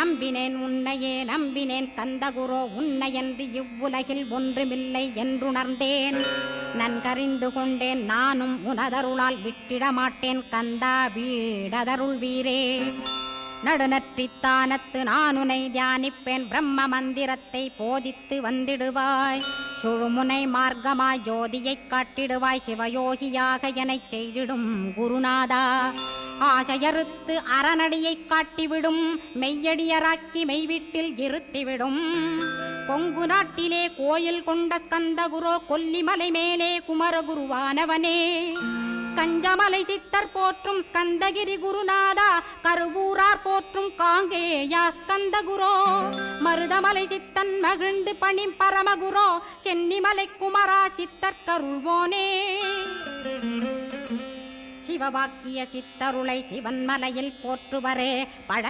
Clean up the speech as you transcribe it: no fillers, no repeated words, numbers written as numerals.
நம்பினேன் உன்னையே நம்பினேன் ஸ்கந்தகுரோ உன்னையன்றி இவ்வுலகில் ஒன்றுமில்லை என்றுணர்ந்தேன். நன்கறிந்து கொண்டேன் நானும் உனதருளால் விட்டிட மாட்டேன் கந்தா வீடதருள் வீரே. நடுநற்றித்தானத்து நான் உனை தியானிப்பேன் பிரம்ம மந்திரத்தை போதித்து வந்திடுவாய். சுழுமுனை மார்க்கமாய் ஜோதியைக் காட்டிடுவாய் சிவயோகியாக எனச் செய்திடும் குருநாதா. ஆசையறுத்து அறநடியைக் காட்டிவிடும் மெய்யடியராக்கி மெய்வீட்டில் இருத்திவிடும். கொங்கு நாட்டிலே கோயில் கொண்ட ஸ்கந்தகுரோ கொல்லிமலை மேலே குமரகுருவானவனே. கஞ்சமலை சித்தர் போற்றும் ஸ்கந்தகிரி குருநாதா கருவூரார் போற்றும் காங்கேயா ஸ்கந்தகுரோ. மருதமலை சித்தன் மகிழ்ந்து பணிம் பரமகுரோ சென்னிமலை குமரா சித்தர் கருள்வோனே. சிவவாக்கிய சித்தருளை சிவன்மலையில் போற்றுவரே